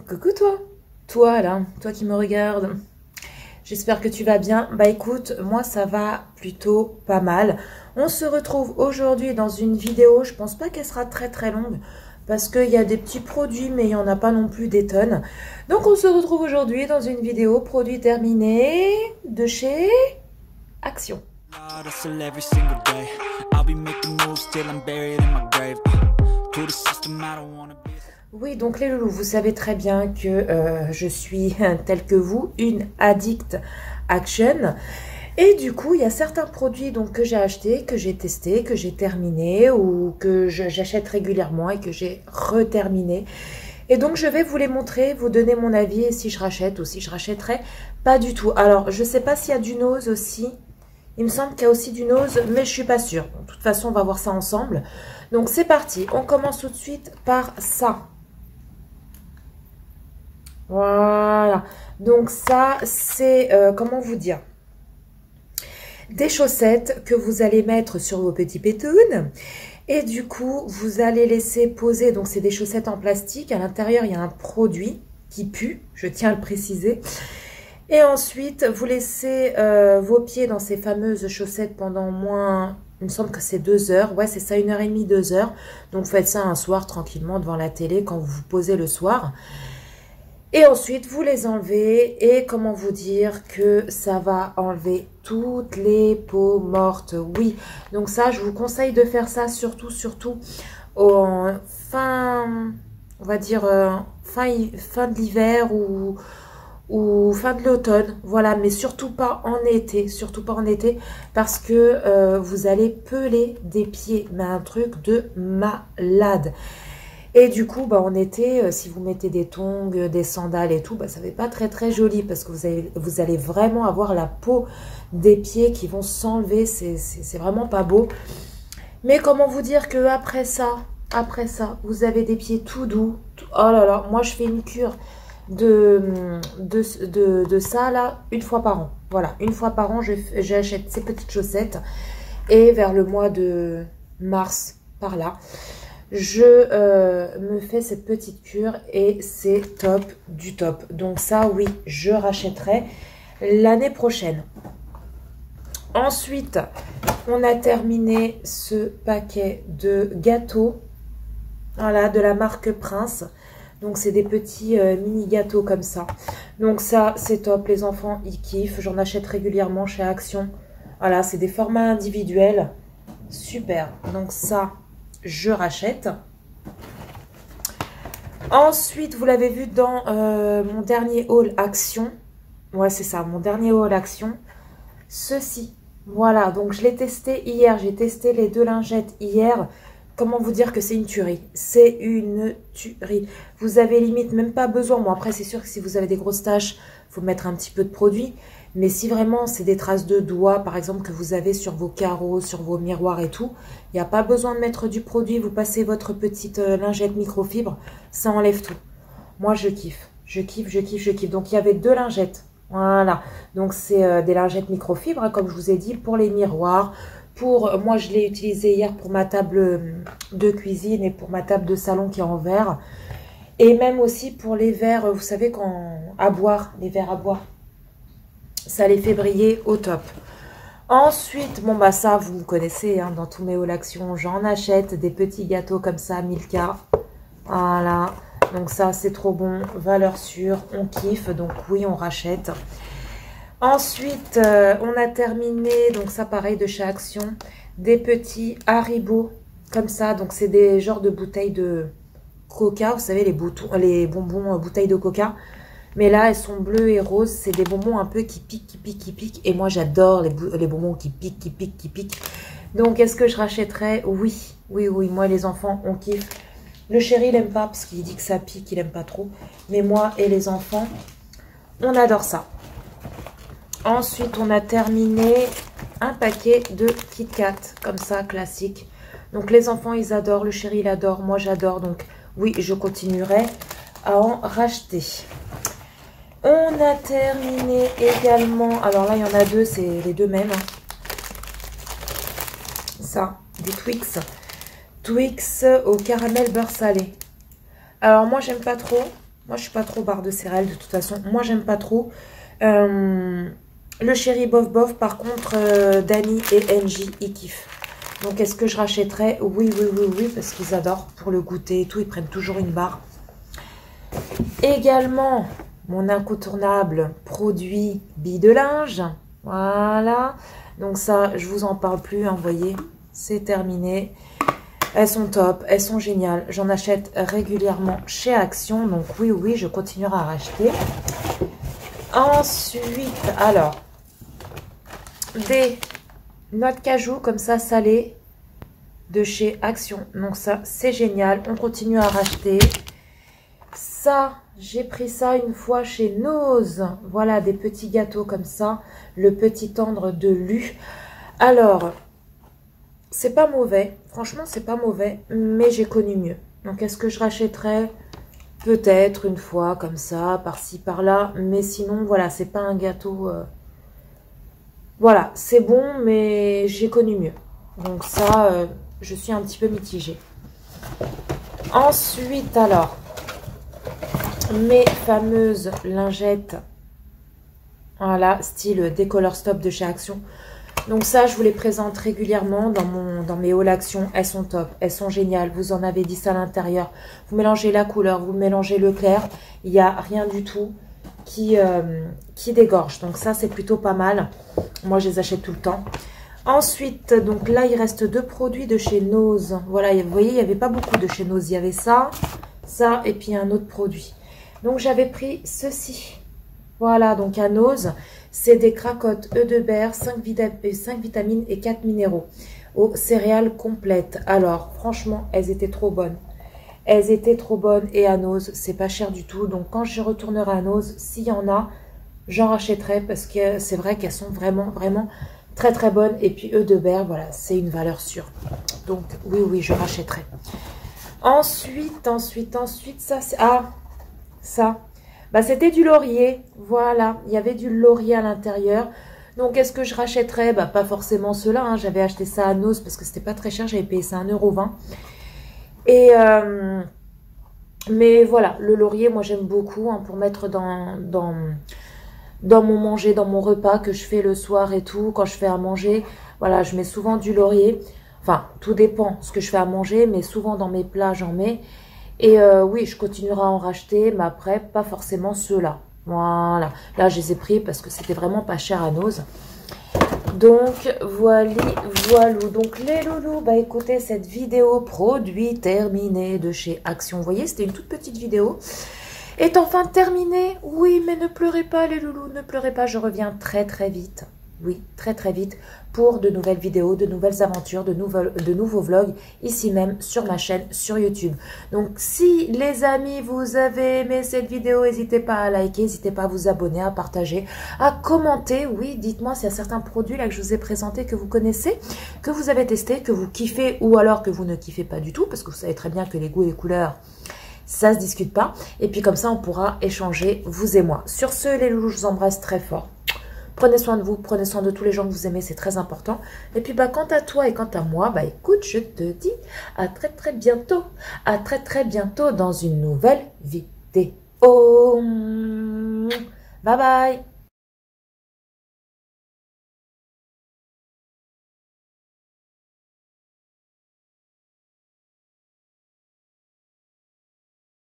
Coucou toi, toi là, toi qui me regardes. J'espère que tu vas bien. Bah écoute, moi ça va plutôt pas mal. On se retrouve aujourd'hui dans une vidéo, je pense pas qu'elle sera très longue parce qu'il y a des petits produits mais il n'y en a pas non plus des tonnes. Donc on se retrouve aujourd'hui dans une vidéo produit terminé de chez Action. Oui, donc les loulous, vous savez très bien que je suis, telle que vous, une addict Action. Et du coup, il y a certains produits donc, que j'ai achetés, que j'ai testés, que j'ai terminés ou que j'achète régulièrement et que j'ai reterminé. Et donc, je vais vous les montrer, vous donner mon avis et si je rachète ou si je rachèterai pas du tout. Alors, je ne sais pas s'il y a du Nose aussi. Il me semble qu'il y a aussi du Nose, mais je suis pas sûre. De toute façon, on va voir ça ensemble. Donc, c'est parti. On commence tout de suite par ça. Voilà. Donc, ça, c'est, comment vous dire? Des chaussettes que vous allez mettre sur vos petits pétounes. Et du coup, vous allez laisser poser. Donc, c'est des chaussettes en plastique. À l'intérieur, il y a un produit qui pue. Je tiens à le préciser. Et ensuite, vous laissez vos pieds dans ces fameuses chaussettes pendant au moins, il me semble que c'est 2 heures. Ouais, c'est ça, 1h30, 2 heures. Donc, faites ça un soir tranquillement devant la télé quand vous vous posez le soir. Et ensuite, vous les enlevez. Et comment vous dire que ça va enlever toutes les peaux mortes. Oui, donc ça, je vous conseille de faire ça surtout en fin, on va dire, fin de l'hiver ou fin de l'automne, voilà, mais surtout pas en été, parce que vous allez peler des pieds, mais un truc de malade. Et du coup, bah, en été, si vous mettez des tongs, des sandales et tout, bah, ça fait pas très joli, parce que vous allez vraiment avoir la peau des pieds qui vont s'enlever, c'est vraiment pas beau. Mais comment vous dire que après ça, vous avez des pieds tout doux, oh là là, moi je fais une cure de ça là une fois par an. Voilà, une fois par an, j'achète ces petites chaussettes et vers le mois de mars, par là, je me fais cette petite cure et c'est top du top. Donc ça, oui, je rachèterai l'année prochaine. Ensuite, on a terminé ce paquet de gâteaux, voilà, de la marque Prince. Donc, c'est des petits mini gâteaux comme ça. Donc, ça, c'est top. Les enfants, ils kiffent. J'en achète régulièrement chez Action. Voilà, c'est des formats individuels. Super. Donc, ça, je rachète. Ensuite, vous l'avez vu dans mon dernier haul Action. Ouais, c'est ça, mon dernier haul Action. Ceci. Voilà, donc je l'ai testé hier. J'ai testé les 2 lingettes hier. Comment vous dire que c'est une tuerie? C'est une tuerie. Vous avez limite même pas besoin. Bon, après, c'est sûr que si vous avez des grosses taches, il faut mettre un petit peu de produit. Mais si vraiment c'est des traces de doigts, par exemple, que vous avez sur vos carreaux, sur vos miroirs et tout, il n'y a pas besoin de mettre du produit. Vous passez votre petite lingette microfibre, ça enlève tout. Moi, je kiffe. Je kiffe. Donc, il y avait 2 lingettes. Voilà. Donc, c'est des lingettes microfibres, hein, comme je vous ai dit, pour les miroirs. Moi, je l'ai utilisé hier pour ma table de cuisine et pour ma table de salon qui est en verre. Et même aussi pour les verres, vous savez, à boire, les verres à boire. Ça les fait briller au top. Ensuite, bon, bah ça, vous connaissez, hein, dans tous mes hauls Action, j'en achète des petits gâteaux comme ça, Milka. Voilà. Donc ça, c'est trop bon. Valeur sûre, on kiffe. Donc oui, on rachète. Ensuite, on a terminé, donc ça pareil de chez Action, des petits Haribo, comme ça. Donc c'est des genres de bouteilles de coca, vous savez, les bonbons bouteilles de coca. Mais là, elles sont bleues et roses, c'est des bonbons un peu qui piquent. Et moi, j'adore les bonbons qui piquent. Donc, est-ce que je rachèterais? Oui, moi, les enfants, on kiffe. Le chéri, il n'aime pas, parce qu'il dit que ça pique, il n'aime pas trop. Mais moi et les enfants, on adore ça. Ensuite, on a terminé un paquet de Kit Kat, comme ça, classique. Donc, les enfants, ils adorent. Le chéri, il adore. Moi, j'adore. Donc, oui, je continuerai à en racheter. On a terminé également... Alors là, il y en a 2, c'est les 2 mêmes. Ça, des Twix. Twix au caramel beurre salé. Alors, moi, j'aime pas trop. Moi, je suis pas trop barre de céréales de toute façon. Moi, j'aime pas trop. Le chéri bof bof, par contre, Dani et Angie, ils kiffent. Donc, est-ce que je rachèterais? Oui, oui, oui, oui, parce qu'ils adorent pour le goûter et tout. Ils prennent toujours une barre. Également, mon incontournable produit bille de linge. Voilà. Donc ça, je vous en parle plus, hein, vous voyez, c'est terminé. Elles sont top, elles sont géniales. J'en achète régulièrement chez Action. Donc oui, oui, je continuerai à racheter. Ensuite, alors, des noix de cajou comme ça, salées, de chez Action. Donc ça, c'est génial. On continue à racheter. Ça, j'ai pris ça une fois chez Nose. Voilà, des petits gâteaux comme ça. Le petit tendre de Lu. Alors, c'est pas mauvais. Franchement, c'est pas mauvais. Mais j'ai connu mieux. Donc, est-ce que je rachèterais? Peut-être une fois comme ça, par-ci, par-là. Mais sinon, voilà, c'est pas un gâteau... Voilà, c'est bon, mais j'ai connu mieux. Donc ça, je suis un petit peu mitigée. Ensuite, alors... mes fameuses lingettes, voilà, style Décolor Stop de chez Action. Donc ça, je vous les présente régulièrement dans mes hauls Action. Elles sont top, elles sont géniales. Vous en avez 10 à l'intérieur. Vous mélangez la couleur, vous mélangez le clair. Il n'y a rien du tout qui dégorge. Donc ça, c'est plutôt pas mal. Moi, je les achète tout le temps. Ensuite, donc là, il reste 2 produits de chez Nose. Voilà, vous voyez, il n'y avait pas beaucoup de chez Nose. Il y avait ça, ça et puis un autre produit. Donc, j'avais pris ceci. Voilà, donc à Nose, c'est des cracottes œufs de berre, 5 vitamines et 4 minéraux aux céréales complètes. Alors, franchement, elles étaient trop bonnes. Elles étaient trop bonnes et à Nose, c'est pas cher du tout. Donc, quand je retournerai à Nose, s'il y en a, j'en rachèterai parce que c'est vrai qu'elles sont vraiment, vraiment très, très bonnes. Et puis, œufs de berre, voilà, c'est une valeur sûre. Donc, oui, oui, je rachèterai. Ensuite, ça, c'est... Ah, ça, bah, c'était du laurier, voilà, il y avait du laurier à l'intérieur. Donc, est-ce que je rachèterais? Bah, pas forcément ceux-là, hein. J'avais acheté ça à Nose parce que c'était pas très cher, j'avais payé ça 1,20 €. Et, mais voilà, le laurier, moi j'aime beaucoup, hein, pour mettre dans mon manger, dans mon repas que je fais le soir et tout, quand je fais à manger. Voilà, je mets souvent du laurier. Enfin, tout dépend ce que je fais à manger, mais souvent dans mes plats, j'en mets. Et oui, je continuerai à en racheter, mais après, pas forcément ceux-là. Voilà. Là, je les ai pris parce que c'était vraiment pas cher à Nose. Donc, voilou. Donc, les loulous, bah écoutez, cette vidéo produit terminée de chez Action. Vous voyez, c'était une toute petite vidéo. Est enfin terminée. Oui, mais ne pleurez pas, les loulous, ne pleurez pas. Je reviens très, très vite. Oui, très très vite pour de nouvelles vidéos, de nouvelles aventures, de nouveaux vlogs ici même sur ma chaîne sur YouTube. Donc si les amis vous avez aimé cette vidéo, n'hésitez pas à liker, n'hésitez pas à vous abonner, à partager, à commenter. Oui, dites-moi s'il y a certains produits là que je vous ai présentés que vous connaissez, que vous avez testé, que vous kiffez ou alors que vous ne kiffez pas du tout parce que vous savez très bien que les goûts et les couleurs, ça se discute pas. Et puis comme ça on pourra échanger vous et moi. Sur ce les loulous, je vous embrasse très fort. Prenez soin de vous, prenez soin de tous les gens que vous aimez, c'est très important. Et puis, bah, quant à toi et quant à moi, bah, écoute, je te dis à très, très bientôt. À très, très bientôt dans une nouvelle vidéo. Bye bye.